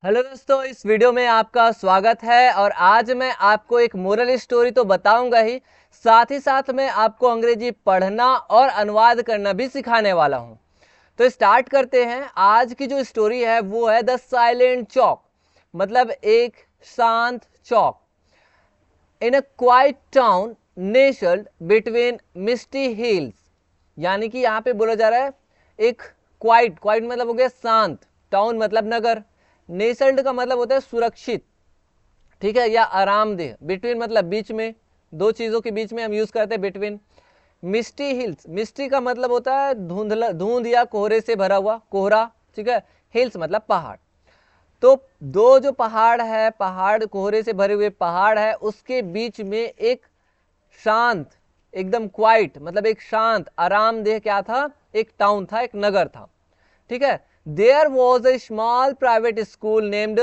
Hello दोस्तों, इस video में आपका स्वागत है। और आज मैं आपको एक मोरल स्टोरी तो बताऊंगा ही साथ मैं आपको अंग्रेजी पढ़ना और अनुवाद करना भी सिखाने वाला हूं। तो स्टार्ट करते हैं। आज की जो स्टोरी है वो है द साइलेंट चौक, मतलब एक शांत चौक। इन अ क्वाइट टाउन नेस्टल्ड बिटवीन मिस्टी हिल्स, यानी कि यहाँ पे बोला जा रहा है एक क्वाइट, क्वाइट मतलब हो गया शांत, टाउन मतलब नगर, नेस्टल्ड का मतलब होता है सुरक्षित, ठीक है, या आरामदेह। बिटवीन मतलब बीच में, दो चीजों के बीच में हम यूज करते हैं बिटवीन। मिस्टी हिल्स, मिस्टी का मतलब होता है धुंधला, धुंध या कोहरे से भरा हुआ, कोहरा, ठीक है। हिल्स मतलब पहाड़। तो दो जो पहाड़ है, पहाड़ कोहरे से भरे हुए पहाड़ है, उसके बीच में एक शांत, एकदम क्वाइट मतलब एक शांत आरामदेह क्या था, एक टाउन था, एक नगर था, ठीक है। There was a small private school named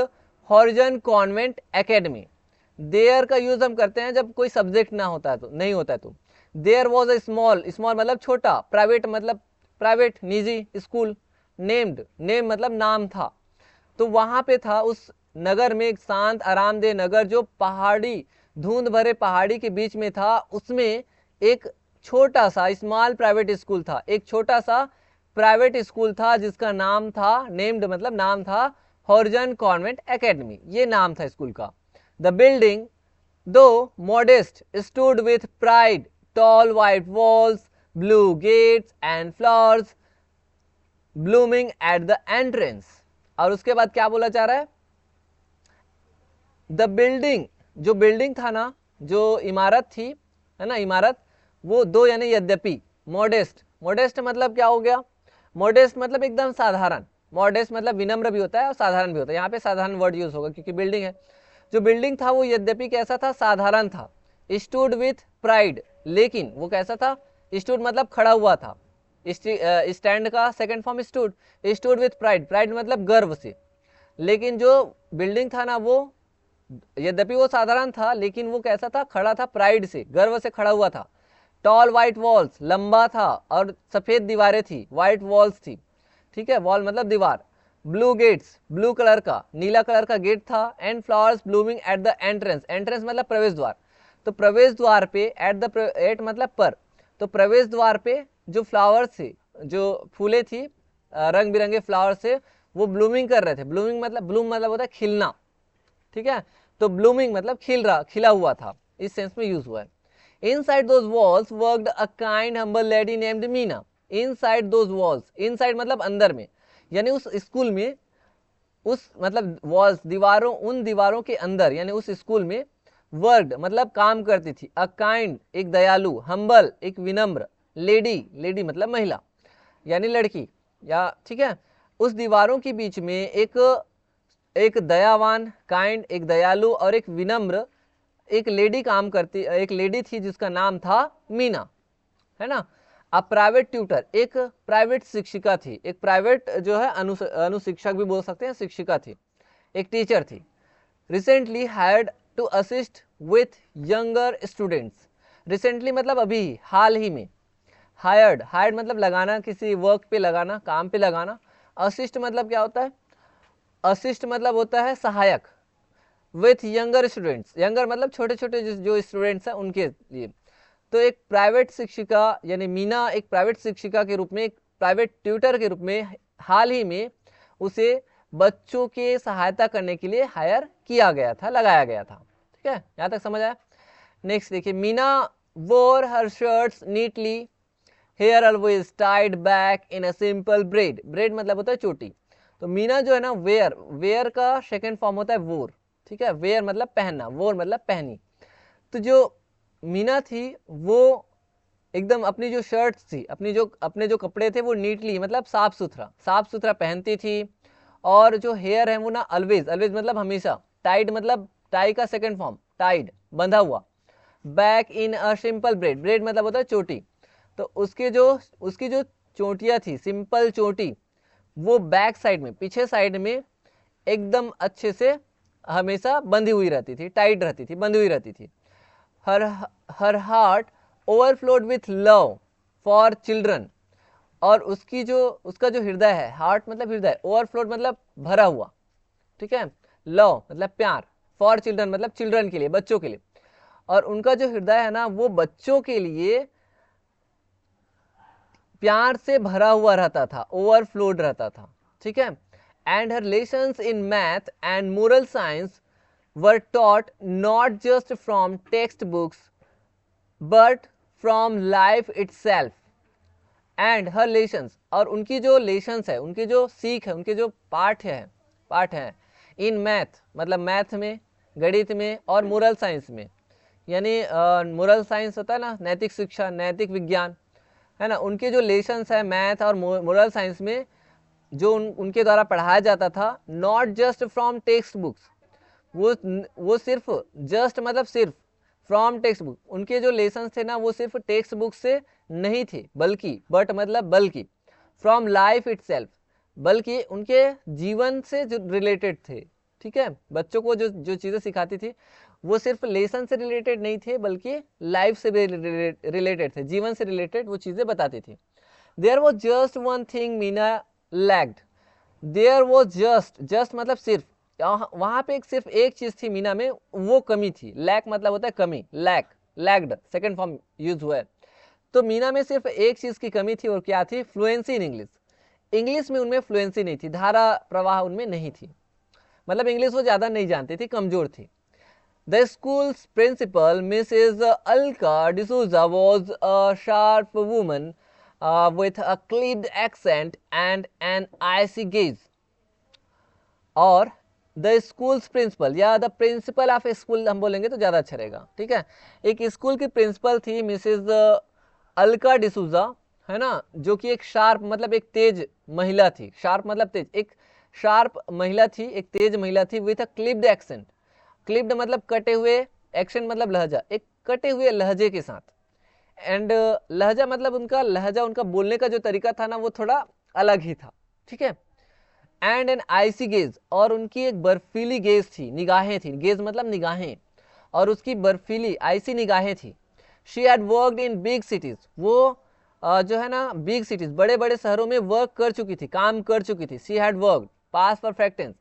Horizon Convent Academy. There का यूज हम करते हैं जब कोई सब्जेक्ट ना होता है तो, नहीं होता है तो। There was a small, small मतलब छोटा, प्राइवेट मतलब प्राइवेट निजी, स्कूल, नेम्ड, नेम मतलब नाम था। तो वहां पे था उस नगर में एक शांत आरामदेह नगर जो पहाड़ी, धुंध भरे पहाड़ी के बीच में था। उसमें एक छोटा सा स्मॉल प्राइवेट स्कूल था, एक छोटा सा प्राइवेट स्कूल था जिसका नाम था, नेम्ड मतलब नाम था, हॉरिजन कॉन्वेंट एकेडमी, ये नाम था स्कूल का। The building though modest stood with pride, tall white walls, blue gates and flowers blooming at the entrance. और उसके बाद क्या बोला जा रहा है, द बिल्डिंग, जो बिल्डिंग था ना, जो इमारत थी, है ना, इमारत, वो दो यानी यद्यपि, मॉडेस्ट, मॉडेस्ट मतलब क्या हो गया, मॉडेस्ट मतलब एकदम साधारण, मॉडेस्ट मतलब विनम्र भी होता है और साधारण भी होता है, यहाँ पे साधारण वर्ड यूज होगा क्योंकि बिल्डिंग है। जो बिल्डिंग था वो यद्यपि कैसा था, साधारण था। स्टूड विथ प्राइड, लेकिन वो कैसा था, स्टूड मतलब खड़ा हुआ था, स्टैंड का second form stood, stood with pride, pride मतलब गर्व से। लेकिन जो बिल्डिंग था ना वो, यद्यपि वो साधारण था लेकिन वो कैसा था, खड़ा था प्राइड से, गर्व से खड़ा हुआ था। टॉल वाइट वॉल्स, लंबा था और सफेद दीवारें थी, वाइट वॉल्स थी, ठीक है, वॉल मतलब दीवार। ब्लू गेट्स, ब्लू कलर का, नीला कलर का गेट था। And flowers blooming at the entrance, entrance मतलब प्रवेश द्वार। तो प्रवेश द्वार पे, एट मतलब पर, तो प्रवेश द्वार पे जो फ्लावर्स थे, जो फूले थी, रंग बिरंगे फ्लावर्स थे, वो ब्लूमिंग कर रहे थे। ब्लूमिंग मतलब, ब्लूम मतलब होता है खिलना, ठीक है। तो ब्लूमिंग मतलब खिल रहा, खिला हुआ था, इस सेंस में यूज हुआ है। Inside those walls worked a kind humble lady named Meena. Inside those walls, inside मतलब अंदर में, यानी उस स्कूल में, उस मतलब वॉल्स दीवारों, उन दीवारों के अंदर यानी उस स्कूल में, वर्कड मतलब काम करती थी, अ काइंड एक दयालु, हम्बल एक विनम्र, लेडी, लेडी मतलब महिला यानी लड़की, या ठीक है। उस दीवारों के बीच में एक, एक दयावान, काइंड एक दयालु, और एक विनम्र, एक लेडी काम करती, एक लेडी थी जिसका नाम था मीना, है ना। अब प्राइवेट ट्यूटर, एक प्राइवेट शिक्षिका थी, एक प्राइवेट जो है अनुशिक्षक भी बोल सकते हैं, शिक्षिका थी, एक टीचर थी। Recently hired to assist with younger students. Recently मतलब अभी, हाल ही में। हायर्ड, हायर्ड मतलब लगाना, किसी वर्क पे लगाना, काम पे लगाना। असिस्ट मतलब क्या होता है, असिस्ट मतलब होता है सहायक। विथ यंगर स्टूडेंट्स, यंगर मतलब छोटे छोटे जो स्टूडेंट्स हैं उनके लिए। तो एक प्राइवेट शिक्षिका यानी मीना एक प्राइवेट शिक्षिका के रूप में, एक प्राइवेट ट्यूटर के रूप में हाल ही में उसे बच्चों के सहायता करने के लिए हायर किया गया था, लगाया गया था, ठीक है, यहां तक समझ आया। नेक्स्ट देखिए, Meena wore her shirts neatly, hair always tied back in a simple braid, braid मतलब होता है चोटी। तो मीना जो है ना, वेयर, वेयर का सेकंड फॉर्म होता है वोर, ठीक है, वेयर मतलब पहनना, वोर मतलब पहनी। तो जो मीना थी वो एकदम अपनी जो शर्ट्स थी, अपनी जो, अपने जो कपड़े थे वो नीटली मतलब साफ सुथरा, साफ सुथरा पहनती थी। और जो हेयर है वो ना ऑलवेज, ऑलवेज मतलब हमेशा, टाइड मतलब टाई का सेकंड फॉर्म, टाइड बंधा हुआ। Back in a simple braid, braid मतलब होता है चोटी। तो उसके जो, उसकी जो चोटियां थी, सिंपल चोटी, वो बैक साइड में, पीछे साइड में एकदम अच्छे से हमेशा बंधी हुई रहती थी, टाइट रहती थी, बंधी हुई रहती थी। Her her heart overflowed with love for children. और उसकी जो, उसका जो हृदय है, हार्ट मतलब हृदय, ओवरफ्लोड मतलब भरा हुआ, ठीक है, लव मतलब प्यार, फॉर चिल्ड्रन मतलब चिल्ड्रन के लिए, बच्चों के लिए, और उनका जो हृदय है ना वो बच्चों के लिए प्यार से भरा हुआ रहता था, ओवरफ्लोड रहता था, ठीक है। And her lessons in math and moral science were taught not just from text books but from life itself. And her lessons, और उनकी जो लेसन्स है, उनकी जो सीख है, उनके जो पाठ है इन मैथ मतलब मैथ में, गणित में, और मोरल साइंस में, यानी मोरल साइंस होता है ना नैतिक शिक्षा, नैतिक विज्ञान, है ना, उनके जो लेसन्स है मैथ और मोरल साइंस में जो उनके द्वारा पढ़ाया जाता था, not just from text books, वो सिर्फ जस्ट मतलब सिर्फ, फ्रॉम टेक्स्ट बुक, उनके जो लेसन्स थे ना वो सिर्फ टेक्स्ट बुक से नहीं थे, बल्कि बट मतलब बल्कि, फ्रॉम लाइफ इटसेल्फ, बल्कि उनके जीवन से जो रिलेटेड थे, ठीक है। बच्चों को जो जो चीज़ें सिखाती थी वो सिर्फ लेसन से रिलेटेड नहीं थे, बल्कि लाइफ से भी रिलेटेड थे, जीवन से रिलेटेड वो चीज़ें बताती थी। There was just one thing Meena lacked, there was just मतलब सिर्फ, वहाँ पे सिर्फ एक चीज़ थी मीना में, वो कमी थी। लैक मतलब होता है कमी, लैक्ड सेकेंड फॉर्म यूज हुआ है। तो मीना में सिर्फ एक चीज़ की कमी थी, और क्या थी? Fluency in English. इंग्लिश में उनमें फ्लुएंसी नहीं थी, धारा प्रवाह उनमें नहीं थी, मतलब इंग्लिश वो ज़्यादा नहीं जानती थी, कमज़ोर थी। The school's principal, Mrs. Alka D'Souza, was a sharp woman with a clipped accent and an icy gaze. और द स्कूल्स प्रिंसिपल या द प्रिंसिपल ऑफ स्कूल हम बोलेंगे तो ज़्यादा अच्छा रहेगा, ठीक है। एक स्कूल की प्रिंसिपल थी मिसेज अलका डिसूजा, है ना, जो कि एक शार्प मतलब एक तेज महिला थी, शार्प मतलब तेज, एक शार्प महिला थी, एक तेज महिला थी, with a clipped accent, clipped मतलब कटे हुए, एक्सेंट मतलब लहजा, एक कटे हुए लहजे के साथ, एंड लहजा मतलब उनका लहजा, उनका बोलने का जो तरीका था ना वो थोड़ा अलग ही था, ठीक है। एंड एन आईसी गेज, और उनकी एक बर्फीली गेज थी, निगाहें थी, गेज मतलब निगाहें, और उसकी बर्फीली आईसी निगाहें थी। She had worked in big cities, वो जो है ना बिग सिटीज, बड़े बड़े शहरों में वर्क कर चुकी थी, काम कर चुकी थी। She had worked past perfect tense,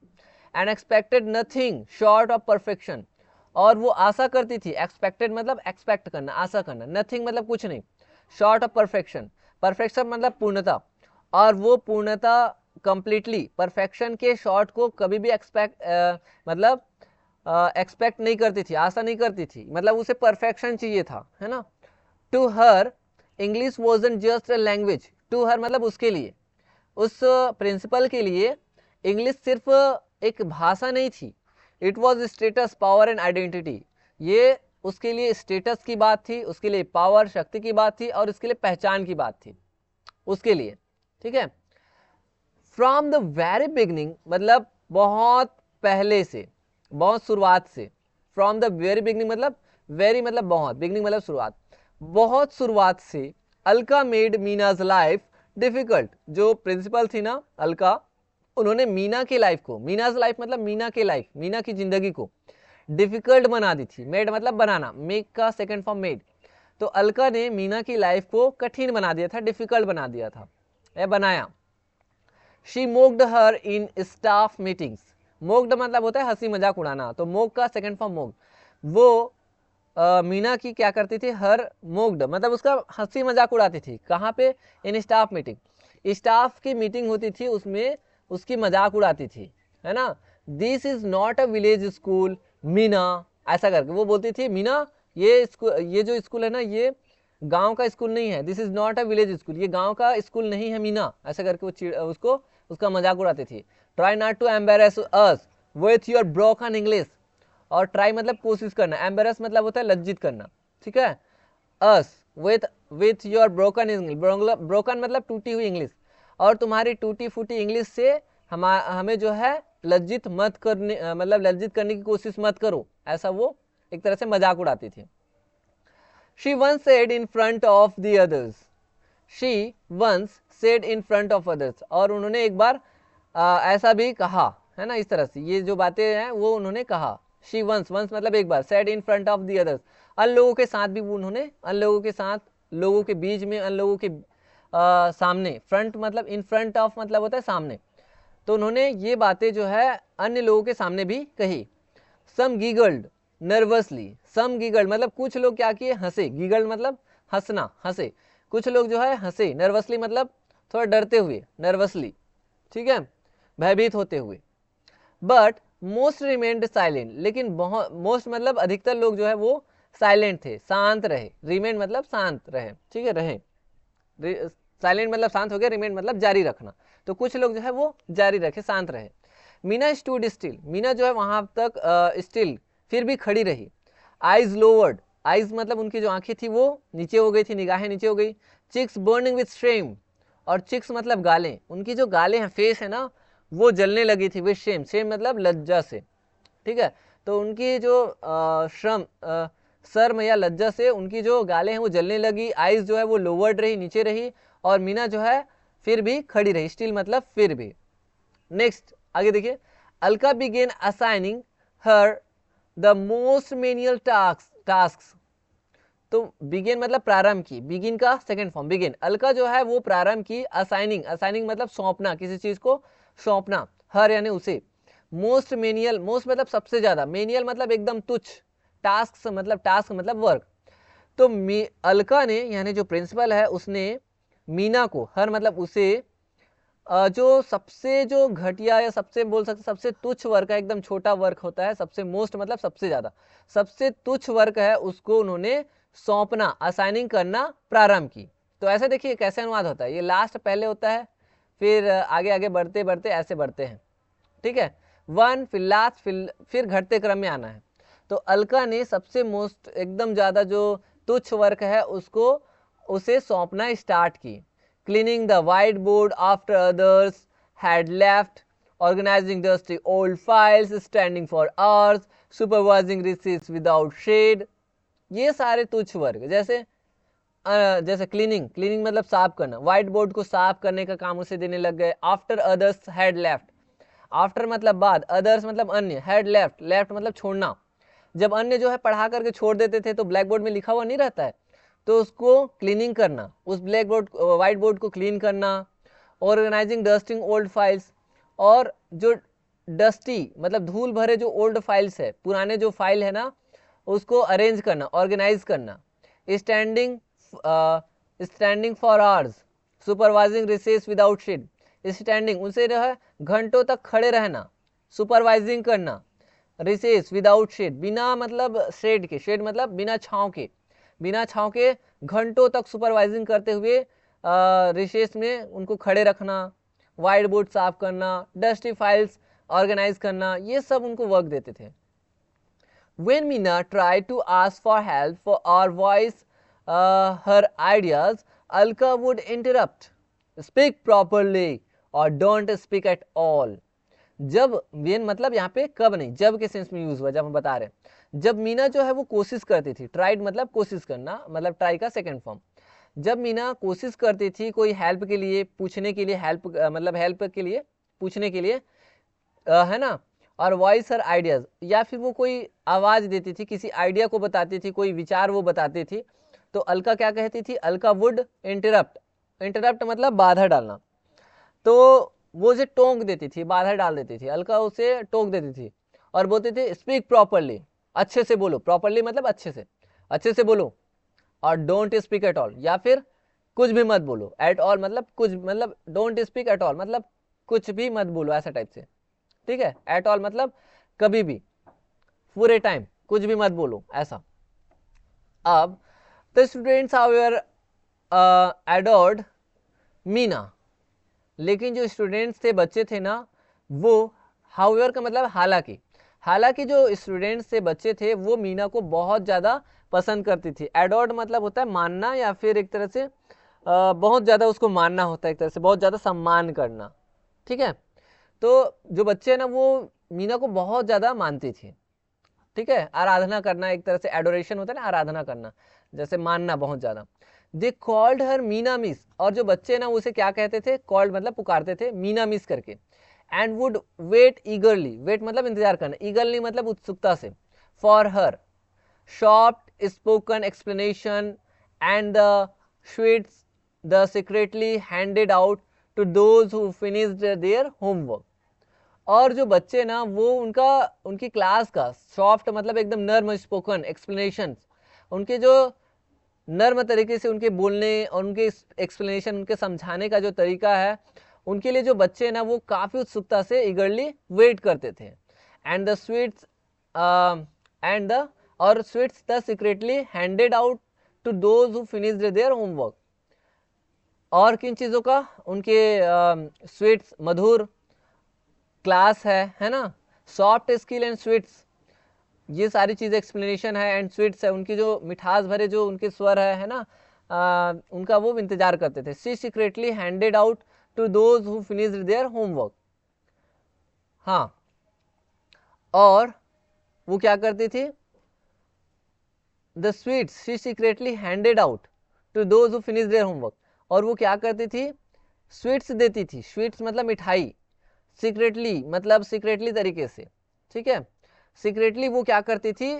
and expected nothing short of perfection, और वो आशा करती थी, एक्सपेक्टेड मतलब एक्सपेक्ट करना, आशा करना, नथिंग मतलब कुछ नहीं, शॉर्ट ऑफ परफेक्शन, परफेक्शन मतलब पूर्णता, और वो पूर्णता कंप्लीटली परफेक्शन के शॉर्ट को कभी भी मतलब एक्सपेक्ट नहीं करती थी, आशा नहीं करती थी, मतलब उसे परफेक्शन चाहिए था, है ना। To her English wasn't just a language, to her मतलब उसके लिए, उस प्रिंसिपल के लिए इंग्लिश सिर्फ एक भाषा नहीं थी, it was status, power and identity, ये उसके लिए स्टेटस की बात थी, उसके लिए पावर शक्ति की बात थी, और उसके लिए पहचान की बात थी उसके लिए, ठीक है। फ्रॉम द वेरी बिगनिंग मतलब बहुत पहले से, बहुत शुरुआत से, फ्रॉम द वेरी बिगनिंग मतलब वेरी मतलब बहुत, बिगनिंग मतलब शुरुआत, बहुत शुरुआत से, अलका मेड मीनाज लाइफ डिफिकल्ट, जो प्रिंसिपल थी ना अलका, उन्होंने मीना की लाइफ को, मीनाज लाइफ मतलब मीना की लाइफ, मीना की जिंदगी को डिफिकल्ट बना दी थी। मेड मतलब बनाना, मेक का सेकेंड फॉर्म मेड, तो अलका ने मीना की लाइफ को कठिन बना दिया था, डिफिकल्ट बना दिया था, या बनाया। She mocked her in staff meetings, mocked मतलब होता है हंसी मजाक उड़ाना, तो मोक का सेकेंड फॉर्म मोक्ड, वो मीना की क्या करती थी, हर मोक्ड मतलब उसका हंसी मजाक उड़ाती थी, कहाँ पे? इन स्टाफ मीटिंग, स्टाफ की मीटिंग होती थी उसमें उसकी मजाक उड़ाती थी, है ना। This is not a village school Meena, ऐसा करके वो बोलती थी, मीना ये स्कूल, ये जो स्कूल है ना ये गांव का स्कूल नहीं है, this is not a village school, ये गांव का स्कूल नहीं है मीना, ऐसा करके वो उसको उसका मजाक उड़ाती थी। Try not to embarrass us with your broken English, और ट्राई मतलब कोशिश करना, एम्बेरस मतलब होता है लज्जित करना, ठीक है। अस with your broken English, broken मतलब टूटी हुई इंग्लिश, और तुम्हारी टूटी फूटी इंग्लिश से हमें जो है लज्जित मत करने, मतलब लज्जित करने की कोशिश मत करो, ऐसा वो एक तरह से मजाक उड़ाती थी। She once said in front of the others, she once said in front of others, और उन्होंने एक बार ऐसा भी कहा, है ना, इस तरह से ये जो बातें हैं वो उन्होंने कहा। she once मतलब एक बार, said in front of the others, अन्य लोगों के साथ भी उन्होंने, अन्य लोगों के साथ, लोगों के बीच में, अन्य लोगों के सामने, फ्रंट मतलब इन फ्रंट ऑफ मतलब होता है सामने, तो उन्होंने ये बातें जो है अन्य लोगों के सामने भी कही। सम गीगल्ड नर्वसली, सम गीगल्ड मतलब कुछ लोग क्या किए, हंसे। गीगल्ड मतलब हंसना, हंसे। कुछ लोग जो है हंसे। नर्वसली मतलब थोड़ा डरते हुए, नर्वसली, ठीक है, भयभीत होते हुए। बट मोस्ट रिमेन्ड साइलेंट, लेकिन बहुत, मोस्ट मतलब अधिकतर लोग जो है वो साइलेंट थे, शांत रहे। रिमेन मतलब शांत रहे, ठीक है, रहे। साइलेंट मतलब शांत हो गया, रिमेन मतलब जारी रखना। तो कुछ लोग जो है वो जारी रखे, शांत रहे। मीना स्टूड स्टिल, मीना जो है वहां तक स्टिल, फिर भी खड़ी रही। आईज लोवर्ड, आईज मतलब उनकी जो आंखें थी वो नीचे हो गई थी, निगाहें नीचे हो गई। चिक्स बर्निंग विथ शेम, और चिक्स मतलब गालें, उनकी जो गालें हैं, फेस है ना, वो जलने लगी थी विथ शेम, शेम मतलब लज्जा से, ठीक है। तो उनकी जो शर्म या लज्जा से उनकी जो गालें हैं वो जलने लगी। आईज जो है वो लोवर्ड रही, नीचे रही। और मीना जो है फिर भी खड़ी रही, स्टिल मतलब फिर भी। नेक्स्ट आगे देखिए, Alka begin assigning her the most menial task. तो बिगिन मतलब प्रारंभ की, बिगिन का सेकंड फॉर्म बिगिन। अलका जो है वो प्रारंभ की असाइनिंग, असाइनिंग मतलब सौंपना, किसी चीज को सौंपना, हर यानी उसे। मोस्ट मेनियल, मोस्ट मतलब सबसे ज्यादा, मेनियल मतलब एकदम तुच्छ, टास्क मतलब वर्क। तो अलका ने यानी जो प्रिंसिपल है उसने मीना को, हर मतलब उसे, जो सबसे जो घटिया या सबसे बोल सकते सबसे तुच्छ वर्क है, एकदम छोटा वर्क होता है, सबसे मोस्ट मतलब सबसे ज्यादा, सबसे तुच्छ वर्क है उसको उन्होंने सौंपना, असाइनिंग करना प्रारंभ की। तो ऐसे देखिए कैसे अनुवाद होता है, ये लास्ट पहले होता है, फिर आगे आगे बढ़ते बढ़ते ऐसे बढ़ते हैं, ठीक है। वन फिर लास्ट फिर घटते क्रम में आना है। तो अलका ने सबसे मोस्ट एकदम ज्यादा जो तुच्छ वर्क है उसको उसे सौंपना स्टार्ट की। Cleaning the white board after others had left, organizing dusty old files, standing for hours, supervising receipts without shade, ये सारे तुच्छ वर्ग। जैसे क्लीनिंग, क्लीनिंग मतलब साफ करना, व्हाइट बोर्ड को साफ करने का काम उसे देने लग गए। After others had left, after मतलब बाद, अदर्स मतलब अन्य, हैड लेफ्ट, लेफ्ट मतलब छोड़ना। जब अन्य जो है पढ़ा करके छोड़ देते थे तो ब्लैक बोर्ड में लिखा हुआ नहीं रहता है, तो उसको क्लीनिंग करना, उस ब्लैक बोर्ड व्हाइट बोर्ड को क्लीन करना। ऑर्गेनाइजिंग डस्टिंग ओल्ड फाइल्स, और जो डस्टी मतलब धूल भरे जो ओल्ड फाइल्स है, पुराने जो फाइल है ना, उसको अरेंज करना, ऑर्गेनाइज करना। Standing standing for hours, supervising recess without shade, standing उनसे जो है घंटों तक खड़े रहना, सुपरवाइजिंग करना, रिसेस विदाउट शेड बिना मतलब शेड के, शेड मतलब बिना छांव के, बिना छांव के घंटों तक सुपरवाइजिंग करते हुए रिसेस में उनको खड़े रखना, वाइट बोर्ड साफ करना, डस्टी फाइल्स ऑर्गेनाइज करना, ये सब उनको वर्क देते थे। When Meena tried to ask for help for or voice her ideas, Alka would interrupt, speak properly or don't speak at all. जब वेन मतलब यहाँ पे कब नहीं, जब के सेंस में यूज हुआ, जब हम बता रहे हैं। जब मीना जो है वो कोशिश करती थी, ट्राइड मतलब कोशिश करना, मतलब ट्राई का सेकंड फॉर्म। जब मीना कोशिश करती थी कोई हेल्प के लिए, पूछने के लिए, हेल्प मतलब हेल्प के लिए, पूछने के लिए, है ना, और वॉइस हर आइडियाज, या फिर वो कोई आवाज देती थी, किसी आइडिया को बताती थी, कोई विचार वो बताती थी, तो अलका क्या कहती थी, अलका वुड इंटरप्ट, इंटरप्ट मतलब बाधा डालना। तो वो उसे टोक देती थी, बाधा डाल देती थी, अलका उसे टोक देती थी और बोलती थी स्पीक प्रॉपरली, अच्छे से बोलो, प्रॉपरली मतलब अच्छे से बोलो, और डोंट स्पीक एट ऑल, या फिर कुछ भी मत बोलो, एट ऑल मतलब कुछ, मतलब डोंट स्पीक एट ऑल मतलब कुछ भी मत बोलो, ऐसा टाइप से, ठीक है। एट ऑल मतलब कभी भी, पूरे टाइम कुछ भी मत बोलो, ऐसा। अब the students however adored Meena, लेकिन जो स्टूडेंट्स थे, बच्चे थे ना, वो हाउएवर का मतलब हालांकि, हालांकि जो स्टूडेंट्स थे, बच्चे थे, वो मीना को बहुत ज़्यादा पसंद करती थी। एडोर्ड मतलब होता है मानना, या फिर एक तरह से बहुत ज़्यादा उसको मानना होता है, एक तरह से बहुत ज़्यादा सम्मान करना, ठीक है। तो जो बच्चे हैं ना वो मीना को बहुत ज़्यादा मानती थी, ठीक है। आराधना करना, एक तरह से एडोरेशन होता है ना, आराधना करना, जैसे मानना बहुत ज़्यादा। They called her Meena miss, और जो बच्चे ना उसे क्या कहते थे, कॉल्ड मतलब पुकारते थे, मीना मिस करके। And would wait eagerly, wait मतलब इंतजार करना, ईगरली मतलब उत्सुकता से, for her short spoken explanation and the sweets the secretly handed out to those who finished their homework. और जो बच्चे ना वो उनकी क्लास का सॉफ्ट मतलब एकदम नर्म स्पोकन एक्सप्लेनेशन, उनके जो नर्म तरीके से उनके बोलने और उनके एक्सप्लेनेशन, उनके समझाने का जो तरीका है, उनके लिए जो बच्चे हैं ना वो काफ़ी उत्सुकता से ईगरली वेट करते थे। एंड द स्वीट्स और sweets the secretly handed out to those who finished their homework. और किन चीज़ों का? उनके स्वीट्स मधुर, क्लास है ना, सॉफ्ट स्किल एंड स्वीट्स, ये सारी चीज़ एक्सप्लेनेशन है, एंड स्वीट्स है, उनकी जो मिठास भरे जो उनके स्वर है ना, उनका वो इंतजार करते थे। She secretly handed out to those who finished their homework. हाँ, और वो क्या करती थी? The sweets she secretly handed out to those who finished their homework. और वो क्या करती थी? स्वीट्स देती थी। स्वीट्स मतलब मिठाई, सीक्रेटली मतलब सीक्रेटली तरीके से, ठीक है। सीक्रेटली वो क्या करती थी?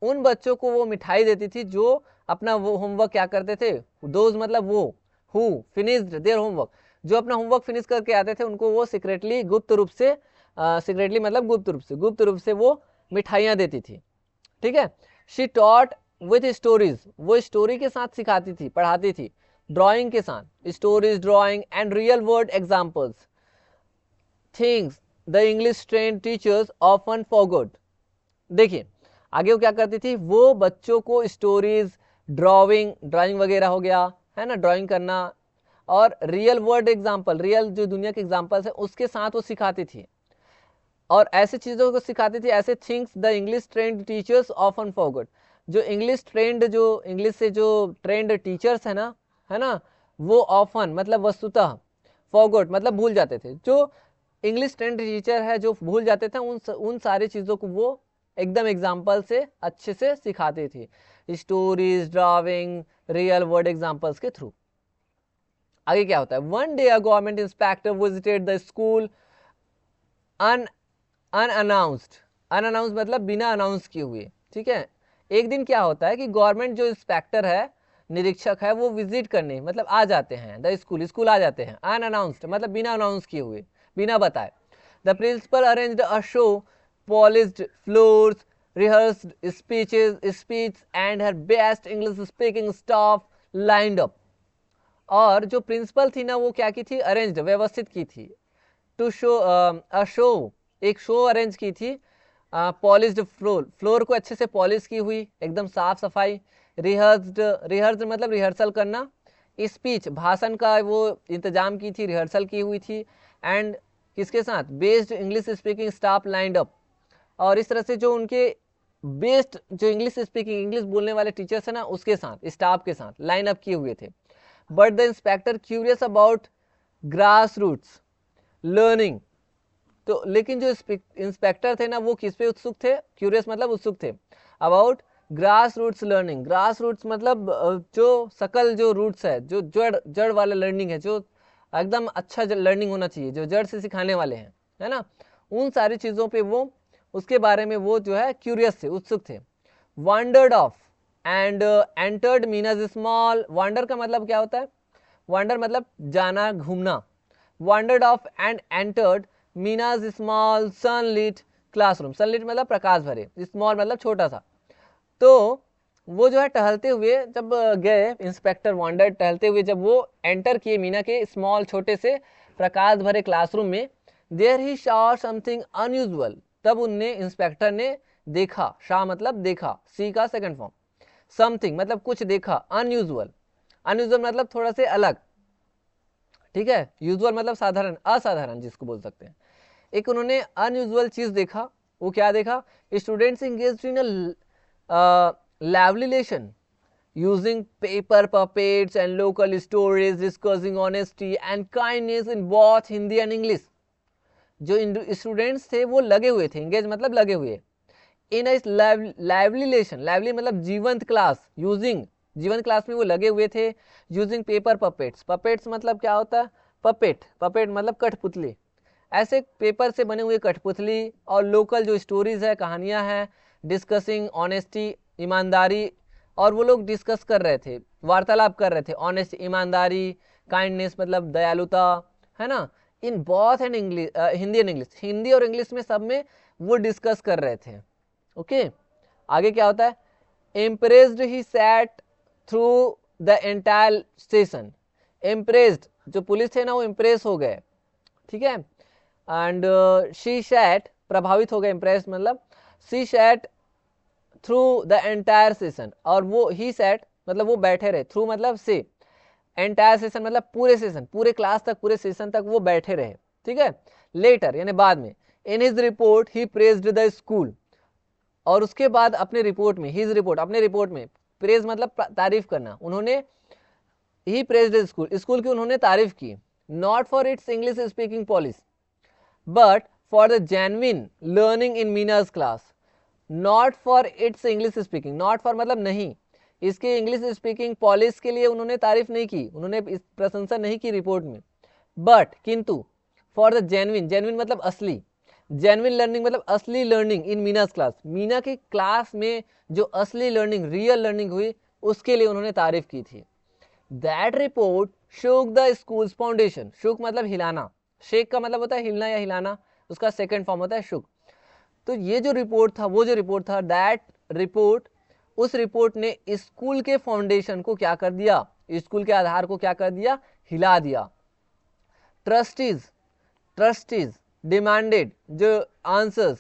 उन बच्चों को वो मिठाई देती थी जो अपना वो होमवर्क क्या करते थे? दोज मतलब वो, हु फिनिश्ड देयर होमवर्क, जो अपना होमवर्क फिनिश करके आते थे, उनको वो सीक्रेटली गुप्त रूप से, सीक्रेटली मतलब गुप्त रूप से वो मिठाइयाँ देती थी, ठीक है। शी टॉट विथ स्टोरीज, वो स्टोरी के साथ सिखाती थी, पढ़ाती थी, ड्राइंग के साथ, stories, drawing and real world examples, things the English trained teachers often forgot. देखिए आगे वो क्या करती थी? वो बच्चों को स्टोरीज, ड्राइंग वगैरह हो गया है ना, ड्राइंग करना, और रियल वर्ल्ड एग्जाम्पल, रियल जो दुनिया के एग्जाम्पल्स है उसके साथ वो सिखाती थी, और ऐसे चीज़ों को सिखाती थी, ऐसे things the English trend teachers often forgot, जो इंग्लिश से जो ट्रेंड टीचर्स है ना, वो ऑफन मतलब वस्तुतः, फॉरगॉट मतलब भूल जाते थे। जो इंग्लिश ट्रेंड टीचर है जो भूल जाते थे, उन सारी चीज़ों को वो एकदम एग्जाम्पल से अच्छे से सिखाती थी, stories, drawing, real world examples के थ्रू। आगे क्या होता है? One day a government inspector visited the school unannounced मतलब बिना अनाउंस किए हुए, ठीक है। एक दिन क्या होता है कि गवर्नमेंट जो इंस्पेक्टर है, निरीक्षक है, वो विजिट करने मतलब आ जाते हैं द स्कूल आ जाते हैं, अनअनाउंस्ड मतलब बिना अनाउंस किए हुए, बिना बताए। The principal arranged a show, polished floors, rehearsed speech and her best English speaking staff lined up। और जो प्रिंसिपल थी ना वो क्या की थी? अरेंज्ड व्यवस्थित की थी, टू शो अ शो, एक शो अरेंज की थी, पॉलिश्ड फ्लोर को अच्छे से पॉलिश की हुई, एकदम साफ सफाई, रिहर्स्ड मतलब रिहर्सल करना, स्पीच भाषण का वो इंतजाम की थी, रिहर्सल की हुई थी, एंड किसके साथ? Based English speaking staff lined up. और इस तरह से जो उनके बेस्ट जो इंग्लिश बोलने वाले टीचर्स हैं ना, उसके साथ, स्टाफ के साथ लाइन अप किए हुए थे। But the inspector curious about grass roots learning, तो लेकिन जो इंस्पेक्टर थे ना वो किस पे उत्सुक थे? क्यूरियस मतलब उत्सुक थे, about grass roots learning. Grass roots मतलब जो सकल जो रूट्स है, जो जड़ वाला लर्निंग है, जो एकदम अच्छा लर्निंग होना चाहिए, जो जड़ से सिखाने वाले हैं, है ना, उन सारी चीज़ों पे वो, उसके बारे में वो जो है क्यूरियस थे, उत्सुक थे। Wandered off and entered Meena's small, wander का मतलब क्या होता है? वांडर मतलब जाना, घूमना। Wandered off and entered Meena's small sunlit classroom, sunlit मतलब प्रकाश भरे, स्मॉल मतलब छोटा सा। तो वो जो है टहलते हुए जब गए, इंस्पेक्टर वांडर टहलते हुए जब वो एंटर किए मीना के स्मॉल छोटे से प्रकाश भरे क्लासरूम में, there he saw something unusual, तब उनने इंस्पेक्टर ने देखा, शाह मतलब देखा, सी का सेकंड फॉर्म, समथिंग मतलब कुछ देखा, अनयूजुअल मतलब थोड़ा से अलग, ठीक है। यूजुअल मतलब साधारण, असाधारण जिसको बोल सकते हैं। एक उन्होंने अनयूजुअल चीज देखा। वो क्या देखा? Students engaged in a लैवलिलेशन using paper puppets and local stories, discussing honesty and kindness in both Hindi and English। जो स्टूडेंट्स थे वो लगे हुए थे, इंगेज मतलब लगे हुए, इन लाइवलिलेशन, लाइवली मतलब जीवंत क्लास, यूजिंग जीवंत क्लास में वो लगे हुए थे, यूजिंग पेपर पपेट्स, पपेट्स मतलब क्या होता है? पपेट मतलब कठपुतली, ऐसे पेपर से बने हुए कठपुतली, और लोकल जो स्टोरीज है, कहानियां हैं, डिस्कसिंग ऑनेस्टी ईमानदारी, और वो लोग डिस्कस कर रहे थे, वार्तालाप कर रहे थे, ऑनेस्ट ईमानदारी, काइंडनेस मतलब दयालुता, है ना, in both and English, Hindi and English, Hindi और इंग्लिश में सब में वो डिस्कस कर रहे थे। ओके आगे क्या होता है, impressed he sat through the entire session. Impressed, जो पुलिस थे ना वो इम्प्रेस हो गए, ठीक है, एंड शी सैट, प्रभावित हो गए, इम्प्रेस मतलब she set through the entire session, और वो ही सैट मतलब वो बैठे रहे, थ्रू मतलब से, एंटायर सेशन मतलब पूरे सेशन, पूरे क्लास तक, पूरे सेशन तक वो बैठे रहे, ठीक है। लेटर यानी बाद में, in his report he praised the school, और उसके बाद अपने रिपोर्ट में, हिज रिपोर्ट अपने रिपोर्ट में, प्रेज मतलब तारीफ करना, उन्होंने he praised the school, school की उन्होंने तारीफ की, not for its English speaking polish but for the genuine learning in Meena's class. Not for its English speaking, not for मतलब नहीं, इसके इंग्लिश स्पीकिंग पॉलिश के लिए उन्होंने तारीफ नहीं की, उन्होंने इस प्रशंसा नहीं की रिपोर्ट में, बट किंतु फॉर द जेन्युइन, जेन्युइन मतलब असली, जेन्युइन लर्निंग मतलब असली learning in Meena's class, Meena की क्लास में जो असली लर्निंग, रियल लर्निंग हुई, उसके लिए उन्होंने तारीफ की थी। That report shook the school's foundation, shook मतलब हिलाना, शेक का मतलब होता है हिलना या हिलाना, उसका सेकंड फॉर्म होता है शुक। तो ये जो रिपोर्ट था, वो जो रिपोर्ट था, दैट रिपोर्ट, उस रिपोर्ट ने स्कूल के फाउंडेशन को क्या कर दिया, स्कूल के आधार को क्या कर दिया, हिला दिया। ट्रस्टीज, ट्रस्टीज डिमांडेड, जो आंसर्स,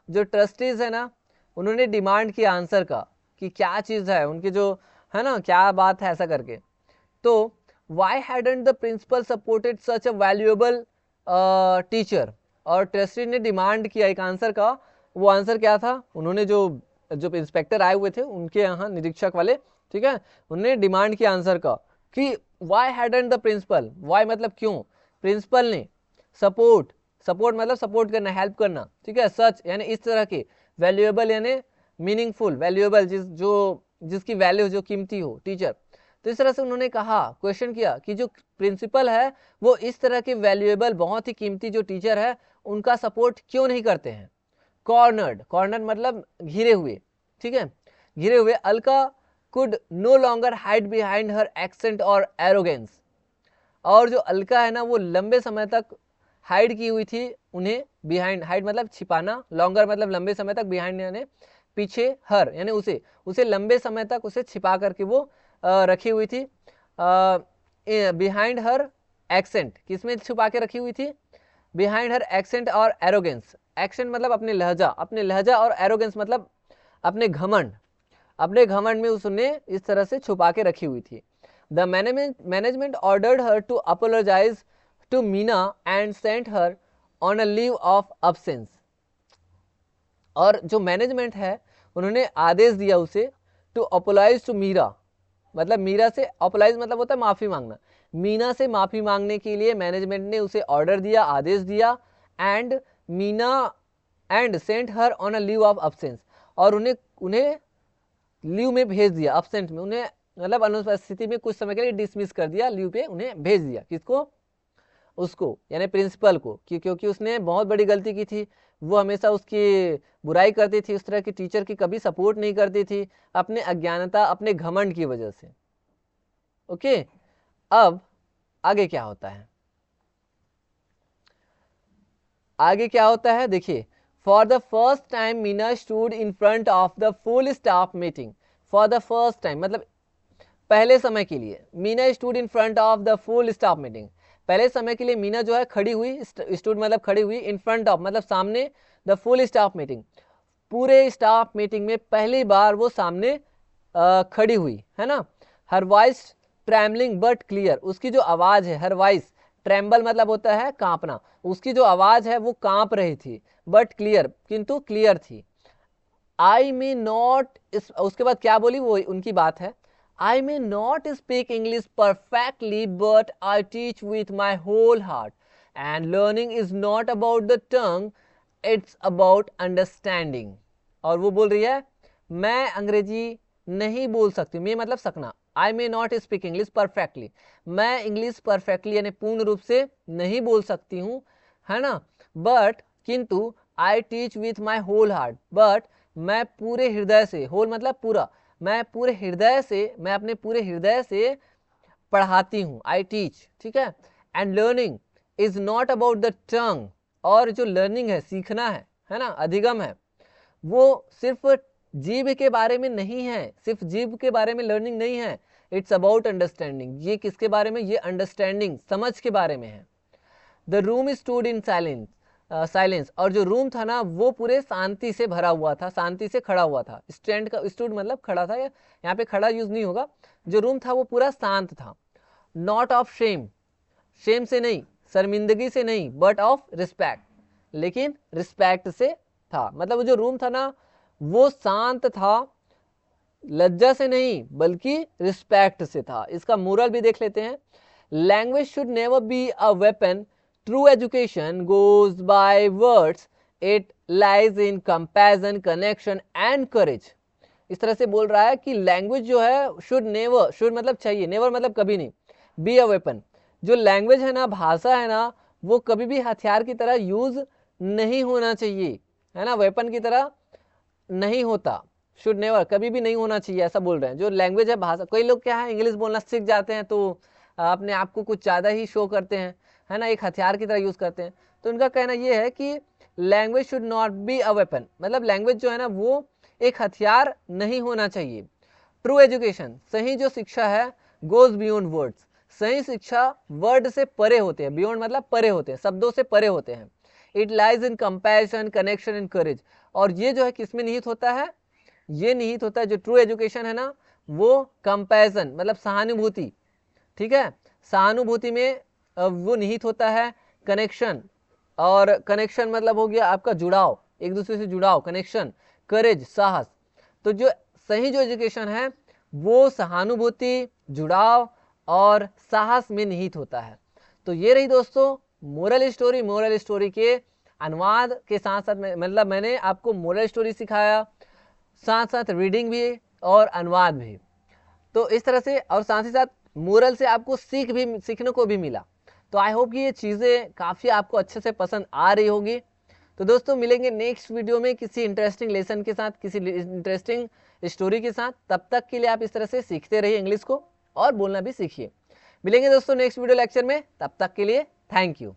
जो ट्रस्टीज है ना, उन्होंने डिमांड किया आंसर का, कि क्या चीज़ है उनकी जो है ना, क्या बात है, ऐसा करके। तो why hadn't the principal supported such a valuable teacher, और ट्रस्टी ने डिमांड किया एक आंसर का, वो आंसर क्या था, उन्होंने जो जो इंस्पेक्टर आए हुए थे उनके यहाँ, निरीक्षक वाले, ठीक है, उन्होंने डिमांड किया आंसर का कि why hadn't the principal, why मतलब क्यों, प्रिंसिपल ने सपोर्ट, सपोर्ट मतलब सपोर्ट करना, हेल्प करना, ठीक है, सच यानी इस तरह के, वैल्यूएबल यानी मीनिंगफुल, वैल्यूएबल जिसकी वैल्यू जो कीमती हो, टीचर। तो इस तरह से उन्होंने कहा, क्वेश्चन किया कि जो प्रिंसिपल है वो इस तरह के वैल्यूएबल, बहुत ही कीमती जो टीचर है, उनका सपोर्ट क्यों नहीं करते हैं। कॉर्नर्ड, कॉर्नर मतलब घिरे हुए, ठीक है, घिरे हुए। Alka could no longer hide behind her accent और एरोगेंस, और जो अलका है ना, वो लंबे समय तक हाइड की हुई थी उन्हें, बिहाइंड, हाइड मतलब छिपाना, लॉन्गर मतलब लंबे समय तक, बिहाइंड यानी पीछे, हर यानी उसे, उसे लंबे समय तक उसे छिपा करके वो रखी हुई थी, बिहाइंड हर एक्सेंट, किसमें छुपा के रखी हुई थी, बिहाइंड हर एक्सेंट और एरोगेंस, एक्सेंट मतलब अपने लहजा, अपने लहजा, और एरोगेंस मतलब अपने घमंड, अपने घमंड में उसने इस तरह से छुपा के रखी हुई थी। The management ordered her to apologise to Meena and sent her on a leave of absence, और जो मैनेजमेंट है उन्होंने आदेश दिया उसे, टू अपोलाइज टू मीरा, मतलब मीरा से, अपोलाइज मतलब होता है माफी मांगना, मीना से माफी मांगने के लिए मैनेजमेंट ने उसे ऑर्डर दिया, आदेश दिया, and Meena and sent her on a leave of absence, और उन्हें लीव में भेज दिया, अब्सेंट में, उन्हें मतलब अनुपस्थिति में कुछ समय के लिए डिसमिस कर दिया, लीव पे उन्हें भेज दिया, किसको, उसको यानी प्रिंसिपल को, क्योंकि उसने बहुत बड़ी गलती की थी, वो हमेशा उसकी बुराई करती थी, उस तरह की टीचर की कभी सपोर्ट नहीं करती थी, अपने अज्ञानता, अपने घमंड की वजह से। ओके अब आगे क्या होता है, आगे क्या होता है देखिए, for the first time Meena stood in front of the full staff meeting, for the first time मतलब पहले समय के लिए, Meena stood in front of the full staff meeting, पहले समय के लिए मीना जो है खड़ी हुई, स्टूड मतलब खड़ी हुई, इन फ्रंट ऑफ मतलब सामने, द फुल स्टाफ मीटिंग, पूरे स्टाफ मीटिंग में पहली बार वो सामने खड़ी हुई है ना। Her voice trembling but clear, उसकी जो आवाज है, हर वॉइस, ट्रैम्बल मतलब होता है कांपना, उसकी जो आवाज है वो कांप रही थी, बट क्लियर किंतु क्लियर थी। आई मे नॉट, उसके बाद क्या बोली, वो उनकी बात है, I may not speak English perfectly, but I teach with my whole heart. And learning is not about the tongue, it's about understanding. और वो बोल रही है, मैं अंग्रेजी नहीं बोल सकती, मैं मतलब सकना, I may not speak English perfectly, मैं इंग्लिश परफेक्टली यानी पूर्ण रूप से नहीं बोल सकती हूँ, है ना, बट किंतु I teach with my whole heart, but मैं पूरे हृदय से, होल मतलब पूरा, मैं पूरे हृदय से, मैं अपने पूरे हृदय से पढ़ाती हूँ, आई टीच, ठीक है। And learning is not about the tongue, और जो लर्निंग है, सीखना है ना, अधिगम है, वो सिर्फ जीभ के बारे में नहीं है, सिर्फ जीभ के बारे में लर्निंग नहीं है, इट्स अबाउट अंडरस्टैंडिंग। ये किसके बारे में, ये अंडरस्टैंडिंग, समझ के बारे में है। The room stood in silence, और जो रूम था ना वो पूरे शांति से भरा हुआ था, शांति से खड़ा हुआ था। स्टैंड का स्टूड मतलब खड़ा था, या यहाँ पे खड़ा यूज नहीं होगा, जो रूम था वो पूरा शांत था। नॉट ऑफ शेम, शेम से नहीं, शर्मिंदगी से नहीं, बट ऑफ रिस्पेक्ट, लेकिन रिस्पेक्ट से था। मतलब जो रूम था ना वो शांत था, लज्जा से नहीं बल्कि रिस्पेक्ट से था। इसका मोरल भी देख लेते हैं। Language should never be a weapon, true education goes by words, it lies in comparison, connection and courage. इस तरह से बोल रहा है कि लैंग्वेज जो है शुड नेवर, शुड मतलब चाहिए, नेवर मतलब कभी नहीं, बी अ वेपन, जो लैंग्वेज है ना, भाषा है ना, वो कभी भी हथियार की तरह यूज नहीं होना चाहिए, है ना, वेपन की तरह नहीं होता, शुड नेवर, कभी भी नहीं होना चाहिए, ऐसा बोल रहे हैं। जो लैंग्वेज है, भाषा, कई लोग क्या है इंग्लिश बोलना सीख जाते हैं तो अपने आप को कुछ ज़्यादा ही शो करते हैं, है ना, एक हथियार की तरह यूज़ करते हैं। तो उनका कहना ये है कि language should not be a weapon, मतलब लैंग्वेज जो है ना वो एक हथियार नहीं होना चाहिए। ट्रू एजुकेशन, सही जो शिक्षा है, गोज बियॉन्ड वर्ड्स, सही शिक्षा वर्ड से परे होते हैं, बियॉन्ड मतलब परे होते हैं, शब्दों से परे होते हैं। It lies in compassion, connection and courage, और ये जो है किसमें निहित होता है, ये निहित होता है, जो ट्रू एजुकेशन है ना वो कंपैरिजन मतलब सहानुभूति, ठीक है, सहानुभूति में वो निहित होता है। कनेक्शन, और कनेक्शन मतलब हो गया आपका जुड़ाव, एक दूसरे से जुड़ाव, कनेक्शन, करेज, साहस। तो जो सही जो एजुकेशन है वो सहानुभूति, जुड़ाव और साहस में निहित होता है। तो ये रही दोस्तों मोरल स्टोरी। मोरल स्टोरी के अनुवाद के साथ साथ मतलब मैंने आपको मोरल स्टोरी सिखाया, साथ साथ रीडिंग भी और अनुवाद भी। तो इस तरह से, और साथ ही साथ मोरल से आपको सीखने को भी मिला। तो आई होप कि ये चीज़ें काफ़ी आपको अच्छे से पसंद आ रही होगी। तो दोस्तों मिलेंगे नेक्स्ट वीडियो में किसी इंटरेस्टिंग लेसन के साथ, किसी इंटरेस्टिंग स्टोरी के साथ। तब तक के लिए आप इस तरह से सीखते रहिए इंग्लिश को और बोलना भी सीखिए। मिलेंगे दोस्तों नेक्स्ट वीडियो लेक्चर में, तब तक के लिए थैंक यू।